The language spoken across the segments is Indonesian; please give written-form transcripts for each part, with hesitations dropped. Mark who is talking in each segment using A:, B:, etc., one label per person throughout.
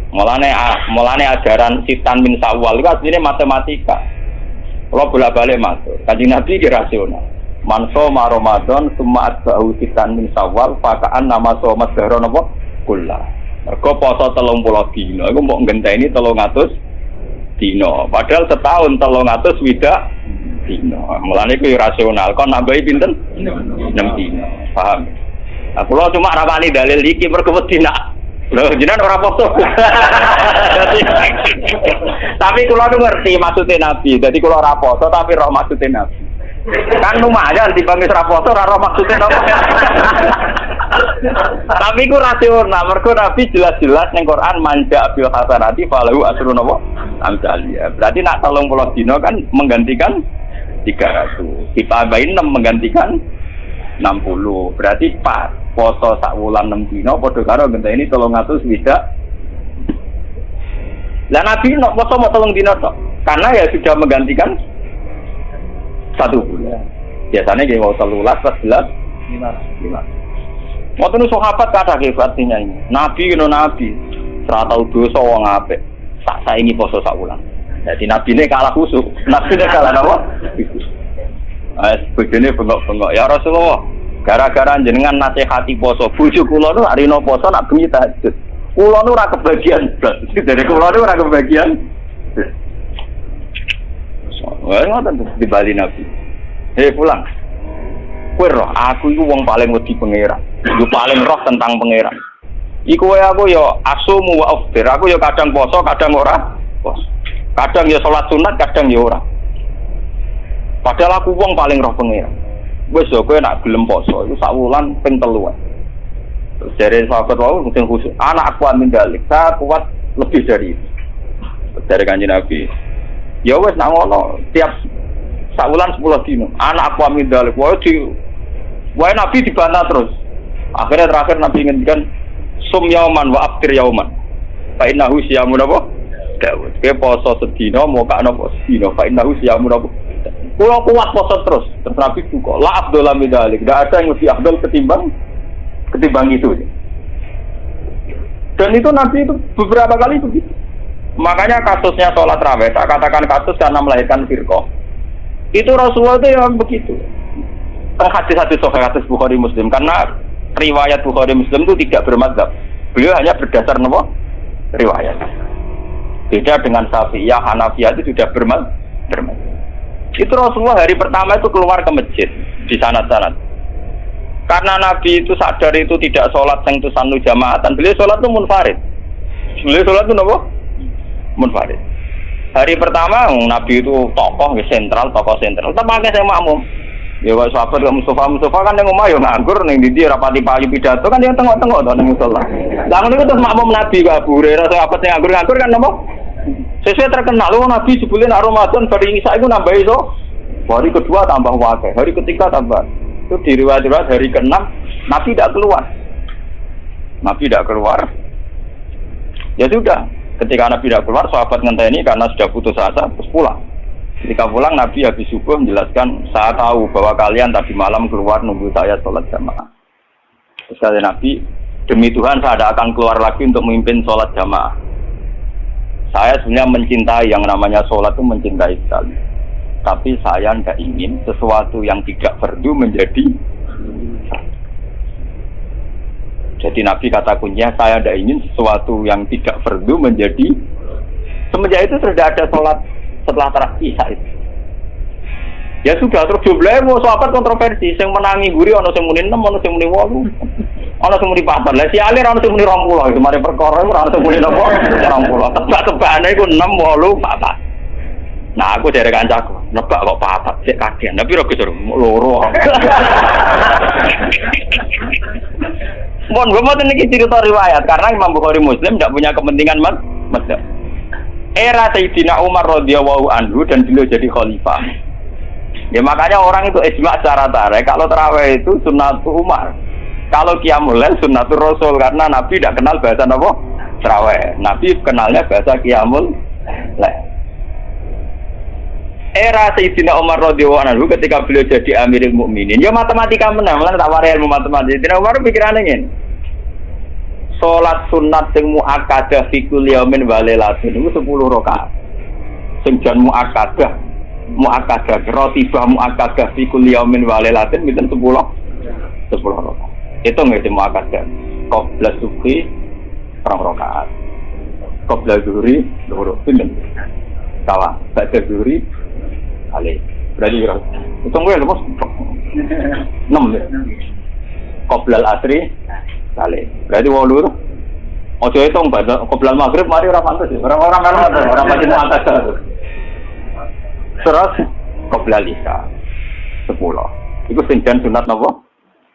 A: Mulane ajaran sitan min sawal itu asline matematika. Kalau bolak-balik masuk, Kanjeng Nabi ki rasional. Man shoma Ramadan summa atba'u sitan min sawal fakaan nama shoma dahra napa kullah. Mergo poso 30 dina iku mbok ngenteni 300 dina. Padahal setahun 300 widak dina. Mulane kuwi rasional. Kon nambahi pinten? 6 dina. Paham? Nah, kula cuma rapani dalil iki mergo wedi nak. Lho jenengan ora poso. Tapi kula nu ngerti maksudnya Nabi. Jadi kula ora poso tapi roh maksudnya Nabi. Kan lumayan dibanding ora poso ora roh maksudnya Nabi. Tapi ku rasional mergo Nabi jelas-jelas ning Quran manja bil hasanati falahu asrun apa? Amsaliyah. Berarti nak 30 dina kan menggantikan 300. Ditambahin 6 menggantikan 60. Berarti pas poso sak wulan 6 dina padha karo ngenteni 300 widak. Lah Nabi nek poso mau 3 dina tok. Karena ya sudah menggantikan 1 bulan. Biasanya nggih mau 13, 14, 15. Ngoten sahabat kathah artinya ini. Nabi kena nabi. Ora tau dosa wong apik. Tak saingi poso sak wulan. Jadi nabine kalah khusuk. Nabine kalah apa? Bojone bengok-bengok. Ya Rasulullah, gara-gara jenengan nasihati poso, bojo kula nu arino poso nak bengi tahajud. Kula nu ora kebagian blas. Dari kula nu ora kebagian. Wah, ngoten di Bali Nabi. Pulang. Kowe roh, aku iku wong paling wedi pangeran. Yo paling roh tentang pangeran. Iku wae aku yo asumu wa aftir. Aku yo kadang poso, kadang ora poso. Kadang yo salat sunat, kadang yo ora. Padahal aku wong paling roh pangeran. Wis yo kowe nak gelem poso iku sak wulan ping 3. Terus dari sahabat wau mungkin khusus anak aku amin dalik. Saya kuat lebih dari itu. Dari Kanjeng Nabi. Ya wis nak ngono tiap sak wulan 10 dino. Anak aku amin dalik. Wae Nabi dibantah terus. Akhirnya terakhir Nabi ngendikan sum yauman wa aftir yauman. Fa innahu siyamun apa? Daud. Kowe poso sedina mau kakno poso sedina. Fa innahu siyamun apa? Kula kuat poso terus. Terus Nabi buka. La afdhala min dzalik. Enggak ada yang lebih afdal ketimbang itu. Dan itu Nabi itu beberapa kali begitu. Makanya kasusnya sholat raweh, saya katakan kasus karena melahirkan firqah. Itu Rasulullah itu yang begitu. Hadis-hadis sahih hadis Bukhari Muslim karena riwayat Bukhari Muslim itu tidak bermadzhab. Beliau hanya berdasar nama riwayat. Beda dengan Syafi'iyah, Hanafiyah itu sudah bermadzhab. Itu Rasulullah hari pertama itu keluar ke masjid di sanad-sanad. Karena Nabi itu sadar itu tidak sholat yang itu sanu jamaatan. Beliau sholat itu munfarid. Beliau sholat itu apa? Munfarid. Hari pertama Nabi itu tokoh sentral. Tetap pakai saya makmum. Ya kok sahabat kok Mustafa kan yang ngomong ya nganggur ning ndi rapati payu pidato kan yang tengok-tengok to ning musala. Lah ngono iku terus makmum Nabi Abu Hurairah sahabat sing nganggur kan napa? Sesuai terkenal Nabi sebelum Ramadan bari Isa iku nambah iso. Hari kedua tambah wae, hari ketiga tambah. Itu diriwayat hari ke-6 Nabi tidak keluar. Ya sudah, ketika Nabi tidak keluar sahabat ngenteni karena sudah putus asa terus pulang. Ketika pulang Nabi habis subuh menjelaskan saya tahu bahwa kalian tadi malam keluar nunggu saya sholat jamaah. Terus kata Nabi, demi Tuhan saya tidak akan keluar lagi untuk memimpin sholat jamaah. Saya sebenarnya mencintai yang namanya sholat itu mencintai sekali. Tapi saya tidak ingin sesuatu yang tidak fardu menjadi. Jadi Nabi kata kuncinya saya tidak ingin sesuatu yang tidak fardu menjadi. Semenjak itu sudah ada sholat setelah terakhir Isya itu. Ya sudah terus jumlahnya mau sahabat kontroversi. Yang menangi guri ono sing muni 6, ono sing muni 8. Ono sing muni 4. Lah si alir ono sing muni 20. Itu mari perkara ono sing muni napa? 20. Tebak-tebakane iku 6, 8, 4. Nah aku dari kancaku, nebak kok 4, sik kagian. Tapi ora Gus loro. Mohon mboten iki cerita riwayat karena Imam Bukhari Muslim tidak punya kepentingan mazhab. Era Sayyidina Umar radhiyallahu anhu dan beliau jadi khalifah. Ya makanya orang itu ijma secara tarik kalau tarawih itu sunnatul Umar. Kalau qiyamul lail sunnatul Rasul karena Nabi tidak kenal bahasa apa? Tarawih. Nabi kenalnya bahasa qiyamul lail. Era Sayyidina Umar radhiyallahu anhu ketika beliau jadi Amirul Mukminin, ya matematika menang, lan tak warai ilmu matematika. Sayyidina Umar pikirannya ngene. salat sunat sing muakkadah fi kulli yaumin wa lailatin niku 10 rakaat. Sing jan muakkadah rotibah muakkadah fi kulli yaumin wa lailatin pinten 10 rakaat. Itu nggih muakkadah. Qabla subhi 2 rakaat. Qabla zuhri 2 pinten. Salah, ba'da zuhri kali. Berarti hitung gue lepas 6 ya. Qoblal asri kali. Berarti 8. Ojo hitung pada qoblal maghrib mari ora pantes ya. Orang macam atas. Terus qoblal isya 10. Iku sing jan sunat napa?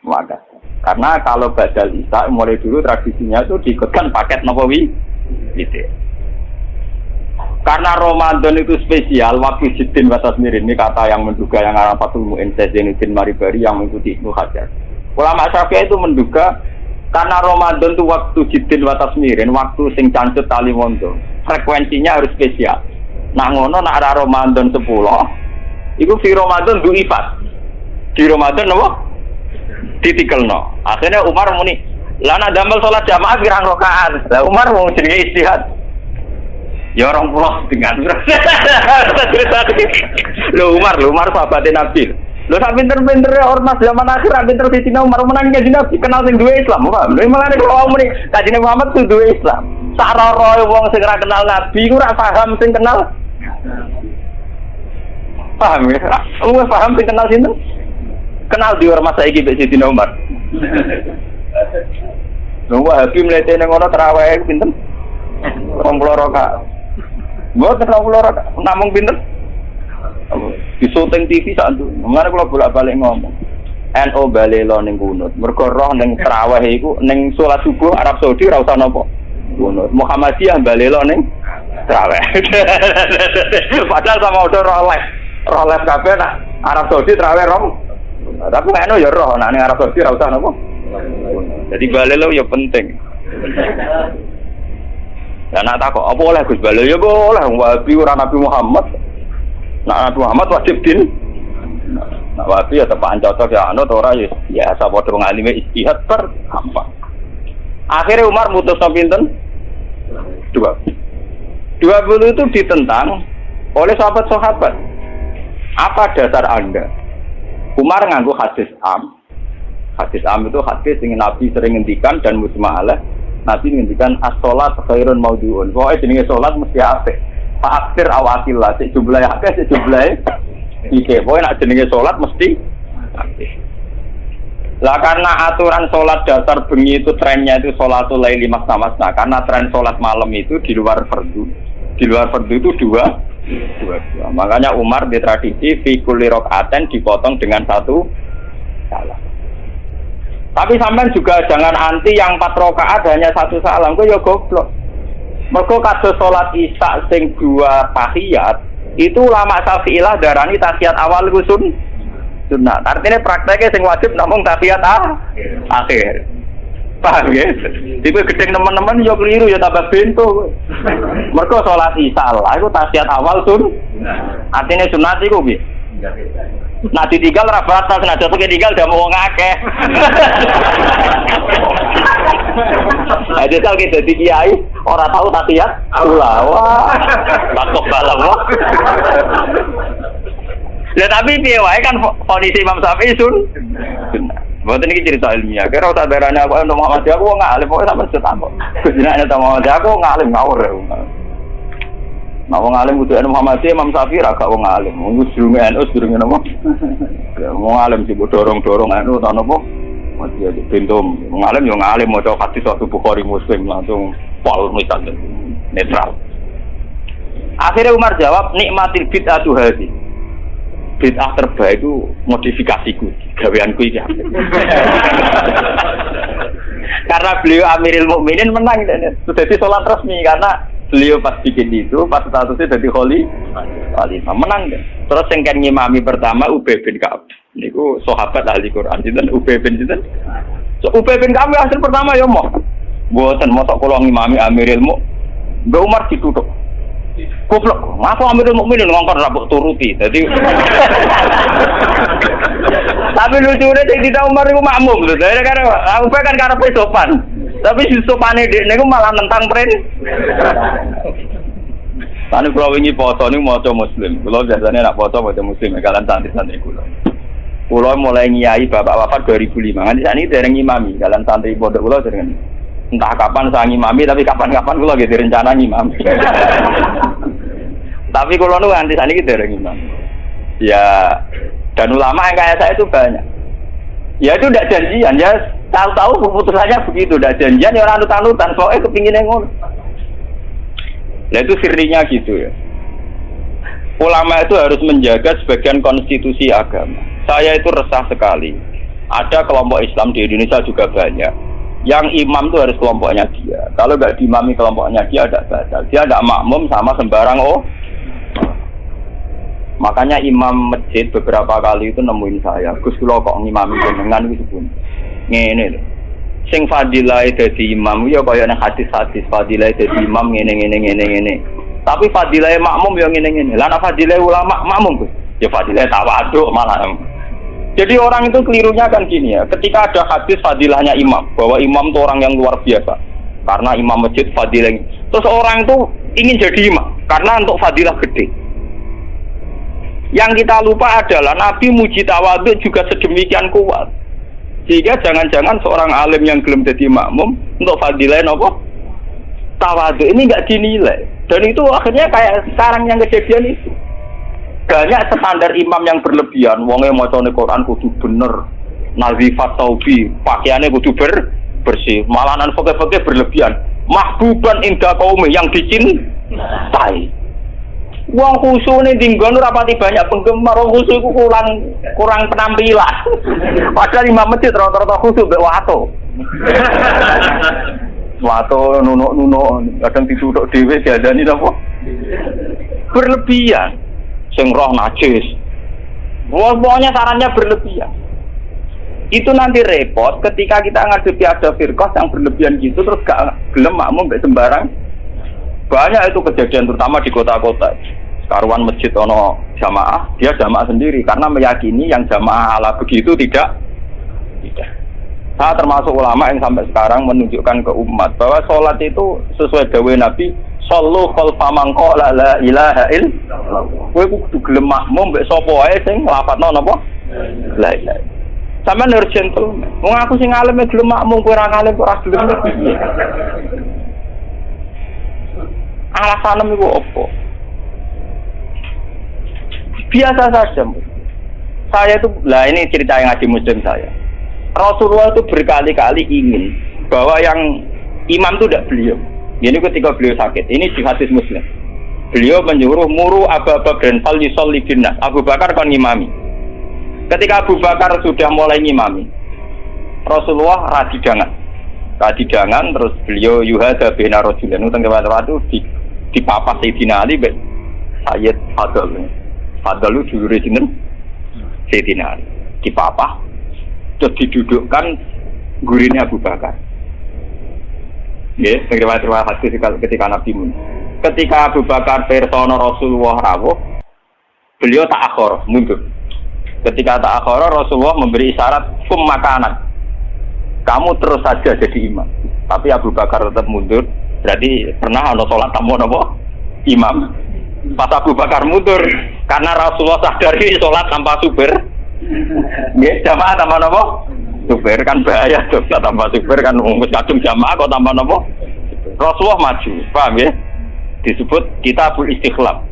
A: Wadah. Karena kalau badal isya mulai dulu tradisinya itu diikutkan paket napa gitu. Karena Ramadan itu spesial, waktu Jiddin wa Tasmirin ini kata yang menduga yang arah Fathul Mu'in Zainuddin Maribari yang mengikuti Ibnu Hajar. Ulama Syafi'i itu menduga karena Ramadan itu waktu Jiddin wa Tasmirin, waktu sing cancut tali mondo, frekuensinya harus spesial. Nah ngono nak ada Ramadan 10, itu di Ramadan du'ifat. Di Ramadan apa? Ditikelno. Akhirnya Umar muni, lana damel sholat jamaah pirang rakaat. Lah Umar mau jenenge istihad. Ya orang pulau dengan lo Umar sahabatnya Nabi lo sak pinter-pinter ormas zaman akhir pinter di Cina Umar menangnya di Nabi kenal sing duwe Islam paham lho malah nek wong muni Kanjeng Muhammad tuh duwe Islam sak roro wong sing ora kenal Nabi ku ora paham sing kenal paham ya wong paham sing kenal sinten kenal di ormas saiki mbek Sidina Umar lho Wahabi mlete ning ngono tarawih pinten 20 rakaat. Buat terlalu namung pinter. Di syuting TV saat itu. Mengenai kalau bolak-balik ngomong. NO balelo ning kunut. Mergo roh ning tarawih iku ning salat subuh Arab Saudi ora usah napa. Kunut. Muhammadiyah balelo ning tarawih. Padahal sama udah roh les kabeh nak Arab Saudi tarawih rong. Tapi NO ya roh nak ning Arab Saudi ora usah napa. Jadi balelo ya penting. Ya nak takok apa oleh Gus Balelo ya boleh Wahabi ora Nabi Muhammad. Nak Nabi Muhammad wajib din. Nak Wahabi ya tepakan cocok ya anut ora ya biasa padha ngalime ijtihad per gampang. Akhirnya Umar mutusno pinten? 20 itu ditentang oleh sahabat-sahabat. Apa dasar Anda? Umar nganggo hadis am. Hadis am itu hadis yang Nabi sering ngendikan dan mujma' alaih. Nabi ngendikan as-sholat khairun maudhu'un. Pokoke jenenge salat mesti apik. Fa aksir awatillah, sik jumlahe akeh, sik jumlahe iki. Pokoke nek jenenge salat mesti apik. Lah karena aturan salat dasar bengi itu trennya itu sholatul laili masna-masna. Karena tren salat malam itu di luar fardu. Di luar fardu itu dua. Makanya Umar di tradisi fi kulli rakaatin dipotong dengan 1 salam. Tapi sampean juga jangan anti yang 4 rakaat hanya 1 salam, kok ya goblok. Mergo kados salat Isya sing 2 tahiyat, itu ulama Syafi'iyah darani tahiyat awal iku sunnah. Artinya prakteknya sing wajib namung tahiyat akhir. Paham ya? Tipe gedeng teman-teman yo keliru ya tambah bento. Mergo salat Isya lah iku tahiyat awal artinya sunat iku piye? Nah ditinggal ra batal senajan kok ditinggal udah mau ngakeh. Ada tal kita dadi kiai ora tahu tahiyat Allah. Wah. Takok balam wah. Ya tapi piye wae kan kondisi Imam Syafi'i sunnah. Mboten iki cerita ilmiah. Kira ora sadarane aku untuk Muhammad aku wong alim pokoke sampeyan setakok. Jenenge ta Muhammad aku ngalim ngawur. Nah wong alim kudu Muhammad Imam Syafi'i ra gak wong alim. Wong durung NU durung napa? Ya wong alim sing dorong-dorong NU ta napa? Mesti aja bentum. Wong alim yo ngalim maca hadis satu Bukhari Muslim langsung pol misal netral. Akhirnya Umar jawab nikmatil bid'atu hadhi. Bid'ah terbaik itu modifikasiku, gaweanku iki. Karena beliau Amirul Mukminin menang sudah di sholat resmi karena beliau pas bikin itu pas statusnya jadi khalifah menang deh. Terus yang kan ngimami pertama Ubay bin Ka'ab. Niku sahabat ahli Quran sinten Ubay bin sinten. So Ubay bin Ka'ab hasil pertama ya mau. Mboten mosok kula ngimami Amirul Mukminin. Mbak Umar ditutup. Goblok, aku Amirul Mukminin ngongkon ra mbok turuti. Dadi tapi lucunya tidak Umar itu makmum lho. Karena Ubay kan karepe sopan. Tapi justru panik niku malah nentang tren. Tani kula wingi foto niku maca muslim. Kula biasane nak foto maca muslim kalian santri-santri kula. Kula mulai ngiyai bapak wafat 2005. Nganti sakniki dereng ngimami kalian santri pondok kula dereng. Entah kapan saya ngimami tapi kapan-kapan kula nggih direncana ngimami. Tapi kula nu nganti sakniki dereng ngimami. Ya dan ulama yang kayak saya itu banyak. Ya itu tidak janjian ya. Tahu-tahu keputusannya begitu, tidak janjian ya orang anut-anutan. Soalnya kepingin ngono. Nah itu sirinya gitu ya. Ulama itu harus menjaga sebagian konstitusi agama. Saya itu resah sekali. Ada kelompok Islam di Indonesia juga banyak. Yang imam itu harus kelompoknya dia. Kalau nggak diimami kelompoknya dia ada batal. Dia tidak makmum sama sembarang Makanya imam masjid beberapa kali itu nemuin saya. Gus kula kok ngimami jenengan iki pun. Ngene lho. Sing fadilah dadi imam ya kaya nang hadis-hadis fadilah dadi imam ngene. Tapi fadilah makmum ya ngene. Lah nek fadilah ulama makmum Gus, ya fadilah tawadhu malah. Jadi orang itu kelirunya kan gini ya. Ketika ada hadis fadilahnya imam, bahwa imam itu orang yang luar biasa. Karena imam masjid fadilah. Terus orang itu ingin jadi imam karena untuk fadilah gede. Yang kita lupa adalah Nabi muji tawadhu juga sedemikian kuat. Sehingga jangan-jangan seorang alim yang gelem jadi makmum untuk fadilah apa? Tawadhu ini enggak dinilai. Dan itu akhirnya kayak sekarang yang kejadian itu. Banyak standar imam yang berlebihan. Wonge macane Quran kudu bener, nazifat taubi, pakaiannya kudu bersih. Malahan fakir-fakir berlebihan. Mahbuban inda qaumi yang dicintai. Wong khusyuk ning dinggon ora pati banyak penggemar, wong khusyuk iku kurang penampilan. Padahal imam masjid rata-rata khusyuk mbek wato. Wato nunuk-nunuk, kadang dituthuk dhewe diadani napa? Berlebihan. Sing roh najis. Pokoknya sarannya berlebihan. Itu nanti repot ketika kita ngadepi ada firqah yang berlebihan gitu terus gak gelem makmum mbek sembarang. Banyak itu kejadian terutama di kota-kota. Karuan masjid ono jamaah, dia jamaah sendiri karena meyakini yang jamaah ala begitu tidak. Saya termasuk ulama yang sampai sekarang menunjukkan ke umat bahwa sholat itu sesuai dawuh Nabi, shollu khalfa man qala la ilaha illallah. Kowe kudu gelem makmum mbek sapa wae sing nglafadzno napa? La ilaha. Sampeyan harus gentle. Wong aku sing alim gelem makmum kowe ora alim ora gelem. Alasan itu apa? Biasa saja. Saya itu, lah ini cerita yang ngaji muslim saya. Rasulullah itu berkali-kali ingin bahwa yang imam itu tidak beliau. Ini ketika beliau sakit. Ini di hadis muslim. Beliau menyuruh muru Abu Bakar fal yusolli binnas. Abu Bakar kan ngimami. Ketika Abu Bakar sudah mulai ngimami, Rasulullah radidangan terus beliau yuhada bina rajulan utang waktu di papas Sayyidina Ali be Sayyid Fadl itu jujur sinten Sayyidina Ali di papas terus didudukkan gurine Abu Bakar. Nggih, terima kasih ketika Nabi mun. Ketika Abu Bakar persona Rasulullah rawuh, beliau ta'akhir mundur. Ketika ta'akhir Rasulullah memberi isyarat makanan. Kamu terus saja jadi imam. Tapi Abu Bakar tetap mundur. Berarti pernah ada sholat tamu apa? Imam. Pas Abu Bakar mundur, karena Rasulullah sadari sholat tanpa supir. Nggih, jamaah tanpa apa? Supir kan bahaya tuh, tanpa supir kan ngurus kacung jamaah kok tanpa apa? Rasulullah maju, paham ya? Disebut kitabul istikhlaf.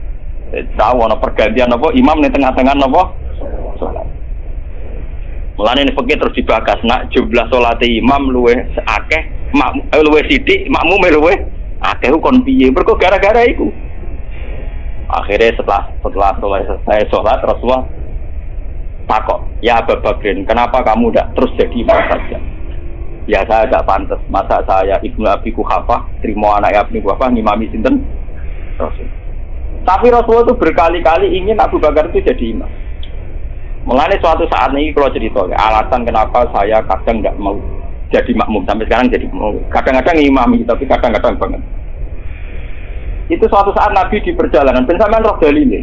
A: Tahu ana pergantian apa? Imam di tengah-tengah apa? Sholat. Mulane ini fikih terus dibakas nak jumlah salat imam luwih akeh, luwih sithik, makmum luwih akeh kon piye? Mergo gara-gara iku. Akhirnya setelah selesai sholat Rasulullah takok, ya Abu Bakar, kenapa kamu tidak terus jadi imam saja? Ya saya tidak pantas, masa saya Ibnu Abi Quhafah terima anak Ibnu Quhafah ngimami sinten Rasul. Tapi Rasulullah itu berkali-kali ingin Abu Bakar itu jadi imam. Mulanya suatu saat ini kalau cerita alasan kenapa saya kadang tidak mau jadi makmum sampai sekarang jadi mau. Kadang-kadang imami tapi kadang-kadang banget. Itu suatu saat Nabi di perjalanan, ben sampean roh dalile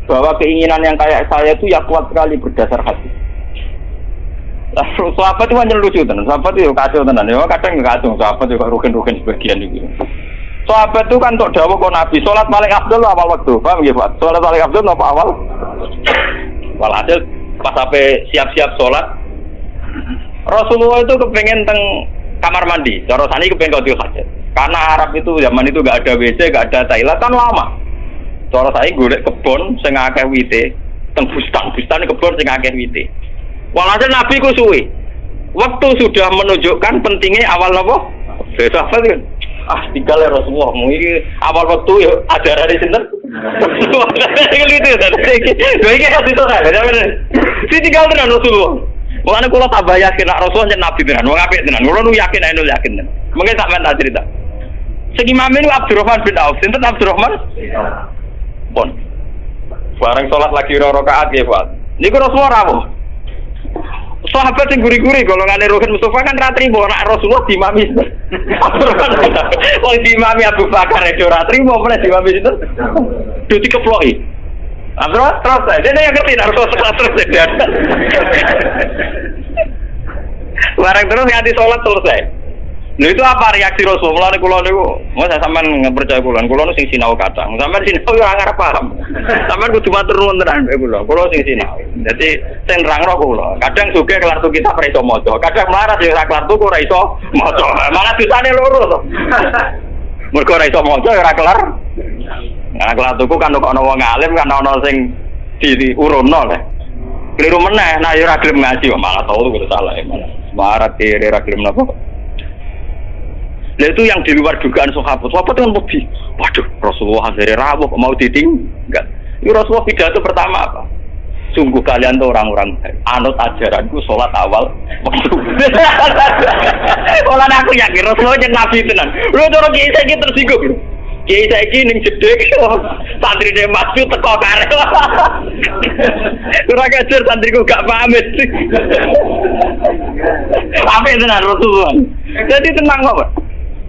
A: bahwa keinginan yang kayak saya itu ya kuat sekali berdasar hadis. Sahabat itu hanya lucu tenan. Sahabat itu kacau tenan. Ya kadang kacau. Sahabat itu rugen-rugen sebagian itu. Sahabat itu kan untuk dawuh kok Nabi salat paling afdal awal waktu. Paham nggih, Pak? Salat paling afdal apa awal? Walhasil pas sampai siap-siap salat Rasulullah itu kepengen teng kamar mandi. Cara sani kepengen qadhi hajat. Karena Arab itu zaman itu enggak ada WC, enggak ada toilet kan lama. Cara saya golek kebon sing akeh wite, teng bustan kebon sing akeh wite. Walhasil Nabi ku suwe. Waktu sudah menunjukkan pentingnya awal apa? Besok apa kan? Tinggal ya Rasulullah. Mungkin awal waktu ya ajaran di sini. Gitu ya. Ini kan itu kan. Si tinggal tenan Rasulullah. Makanya kalau tak yakin nak Rasulullah jadi Nabi tenan. Mau ngapain tenan? Kalau nu yakin, aku yakin tenan. Mungkin tak main cerita. Segi Imam Abdurrahman bin Auf. Sinten Abdurrahman? Pon. Bareng sholat lagi rakaat ya Pak. Niku Rasulullah rawuh. Sahabat sing guri-guri golongane Ruhin Mustafa kan ra trimo nek Rasulullah dimami. Wong dimami Abu Bakar itu ra trimo meneh dimami itu. Duti keploki. Terus dene yang ngerti nek Rasulullah terus. Bareng terus nganti salat selesai. Lha itu apa reaksi Rasulullah kula niku? Mau saya sampean percaya kula niku sing sinau kadang. Sampean sinau yo ora ngarep paham. Sampean kudu matur nuwun tenan kula sing sinau. Dadi sing nerangno kula. Kadang sugih kelar tu kita ora iso maca. Kadang melarat yo ora kelar tu ora iso maca. Malah dosane loro to. Mergo ora iso maca ora kelar. Nah kelar tuku kan ana wong alim kan ana sing diurunno le. Kliru meneh nek yo ora gelem ngaji malah tau kudu salah malah. Marat ora gelem napa? Nah itu yang di luar dugaan sahabat. Sahabat kan lebih, waduh Rasulullah hadir rawuh mau ditinggal. Ini Rasulullah pidato pertama apa? Sungguh kalian tuh orang-orang baik. Anut ajaranku sholat awal waktu. Kalau aku yakin Rasulullah jadi Nabi tenan. Lu orang kiai saya tersinggung. Kiai saya ning jedek santri dia masuk teko karep. Kurang ajar santriku gak pamit. Apa tenan Rasulullah. Jadi tenang kok.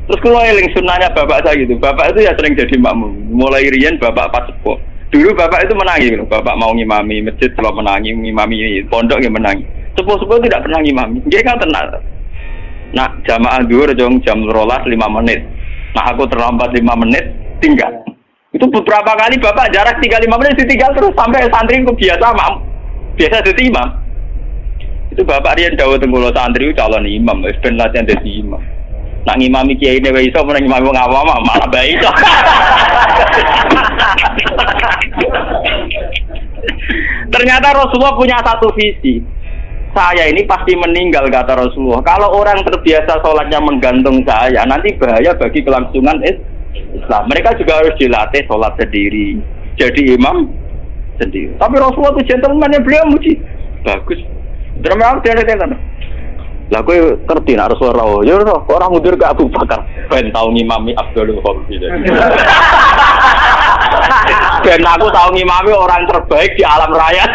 A: Terus kalau eling sunnahnya bapak saya gitu, bapak itu ya sering jadi makmum. Mulai riyen bapak pas sepuh. Dulu bapak itu menangi, gitu. Bapak mau ngimami masjid, kalau menangi, ngimami pondok ya menangi. Sepuh-sepuh tidak pernah ngimami, dia kan tenang. Nah jamaah duhur jam 12 5 menit. Nah aku terlambat 5 menit, tinggal. Itu beberapa kali bapak jarak 3-5 menit ditinggal terus sampai santri ku biasa biasa jadi imam. Itu bapak riyen dawuh tenggulo santri calon imam, wis ben latihan dadi imam. Nak ngimami kiai ini iso menang ngimami wong awam malah bae iso. Ternyata Rasulullah punya satu visi. Saya ini pasti meninggal kata Rasulullah. Kalau orang terbiasa sholatnya menggantung saya, nanti bahaya bagi kelangsungan Islam. Mereka juga harus dilatih sholat sendiri, jadi imam sendiri. Tapi Rasulullah itu gentleman yang beliau muji. Bagus. Terima kasih. Lah kowe ngerti nek Rasulullah yo kok ora mundur ke Abu Bakar ben tau ngimami Abdul Khalid. Ben aku tau ngimami orang terbaik di alam raya.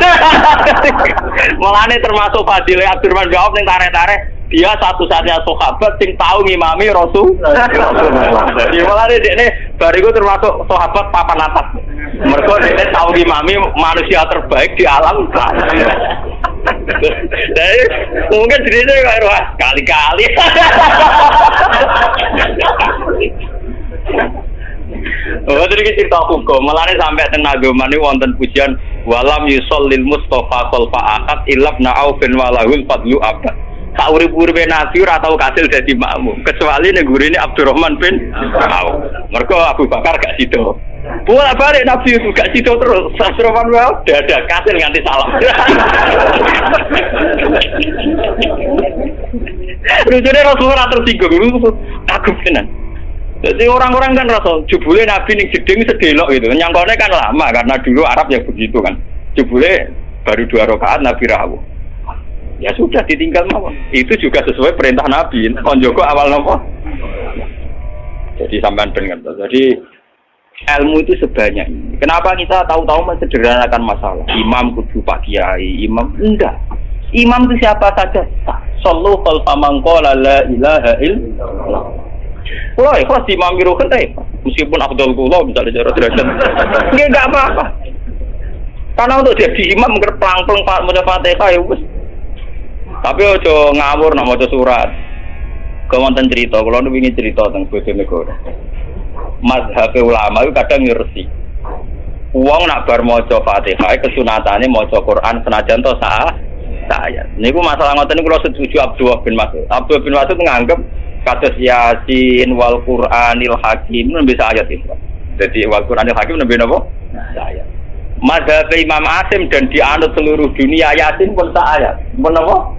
A: Mulane termasuk fadile Abdurrahman bin Auf ning tare-tare dia satu-satunya sahabat sing tau ngimami Rasul. Jadi mulane dekne bariku termasuk sahabat papan atas. Mergo dekne tau ngimami manusia terbaik di alam raya. Jadi mungkin cerita kayak kali-kali. Oh, jadi cerita hukum. Malah sampai tenaga mani wonten pujian walam yusallil Mustafa khalfa akad ilabna aufin walahul fadlu abad. Tak urip-uripe Nabi ora tau kasil dadi makmum kecuali ning gurine Abdurrahman bin Auf. Mergo Abu Bakar gak sido. Bola balik Nabi itu gak sido terus. Abdurrahman bin Auf dadak kasil nganti salam. Rujune Rasulullah tersinggung. Kagum tenan. Jadi orang-orang kan rasa jebule Nabi ning jeding sedelok gitu. Nyangkone kan lama karena dulu Arab ya begitu kan. Jebule baru 2 rakaat Nabi rawuh. Ya sudah ditinggal mawon. Itu juga sesuai perintah Nabi. Konjoko awal nopo. Jadi sampean ben ngerti. Jadi ilmu itu sebanyak ini. Kenapa kita tahu-tahu mensederhanakan masalah? Imam kudu Pak Kiai, imam enggak. Imam itu siapa saja. Sallu khalfa man qala la ilaha illallah. Kalau ikhlas imam biru kan meskipun Abdul Qullah misalnya cara derajat. Enggak apa-apa. Karena untuk jadi imam ngerplang-plang Pak maca Fatihah ya wis. Tapi ojo ngawur nak maca surat. Kau wonten cerita, kalau nu ingin cerita tentang Bojonegoro. Mazhab ulama itu kadang ngerti. Uang nak bar maca Fatihah kesunatane maca Quran senajan to saya. Niku masalah ngoten niku kula setuju Abdullah bin Mas'ud. Abdullah bin Mas'ud menganggap kados Yasin wal Qur'anil Hakim nembe ayat itu. Jadi wal Qur'anil Hakim nembe napa? Ayat. Mazhab Imam Asim dan dianut seluruh dunia Yasin pun ayat. Pun napa?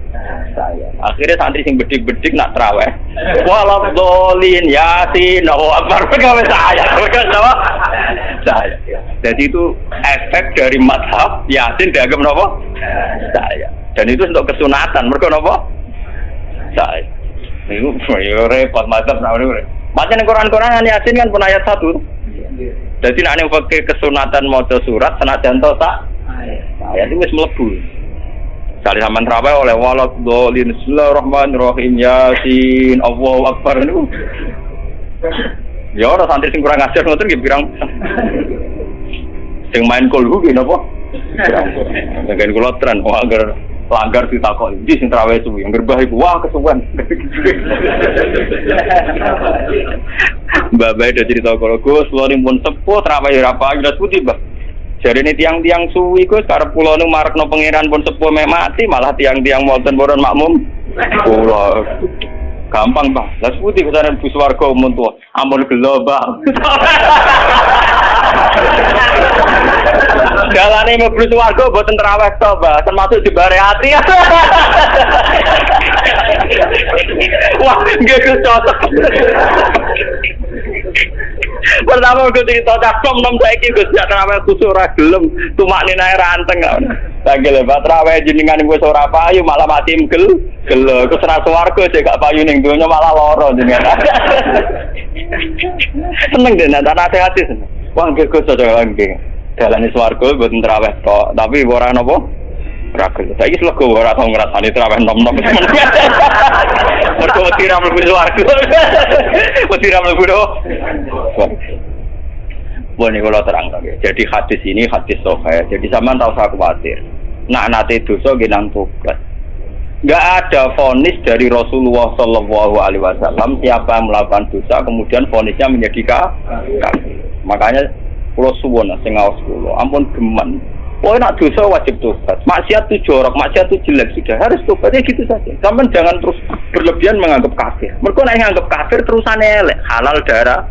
A: Saya. Akhirnya santri sing bedik-bedik nak traweh. Walad dolin Yasin Allahu Akbar gawe saya. Saya. Jadi itu efek dari mazhab Yasin dianggap napa? Saya. Dan itu untuk kesunatan. Mergo napa? Saya. Niku repot mazhab namanya. Macam Quran-Quran Yasin kan pun ayat 1. Jadi nek pakai kesunatan maca surat senajan to sak ayat itu wis mlebu. Kali sampean traweh oleh walad dolin bismillahirrahmanirrahim Yasin Allahu Akbar niku. Ya ora santri sing kurang ajar ngoten nggih pirang. Sing main kulhu nggih napa? Dengan kula tren agar langgar ditakoki ndi sing traweh suwi angger bah iku wah kesuwen. Mbak Bae udah cerita kalau Gus kula pun sepuh traweh ora payah putih, Mbak. Jadi ini tiang-tiang suwi Gus karep kula nu marekno pangeran pun sepuh mek mati malah tiang-tiang wonten boron makmum. Kula gampang, Bang. Lah putih kesane bus warga umum tuwa. Ampun gelo, Bang. Jalane mlebu warga mboten terawih to, Mbak. Termasuk jebare ati. Wah, nggih Gus cocok. Pertama gue cerita cakap nom saiki Gus jak terawih khusuk ora gelem tumakne nae ranteng kan. Lagi lebat terawih jenengan wis ora payu malah mati gel. Ku serah swarga cek gak payu ning donya malah lara jenengan. Seneng dene tak nasihatis. Wah nggih Gus cocok nggih. Dalane swarga mboten terawih tok, tapi ora napa? Ora gelem. Saiki slego ora tau ngrasani terawih nom-nom. Mergo wedi ra mlebu swarga. Wedi ra mlebu do. Boleh kalau terang lagi. Jadi hadis ini hadis sahih. Jadi sama tak usah khawatir. Nak nate dosa genang tobat. Enggak ada vonis dari Rasulullah Shallallahu Alaihi Wasallam siapa yang melakukan dosa kemudian vonisnya menjadi kafir. Makanya pulau suwon sing ngaos kula. Ampun geman. Oh nak dosa wajib tobat. Maksiat itu jorok, maksiat itu jelek sudah harus tobat ya gitu saja. Sampeyan jangan terus berlebihan menganggap kafir. Mergo nek nganggap kafir terusane elek, halal darah.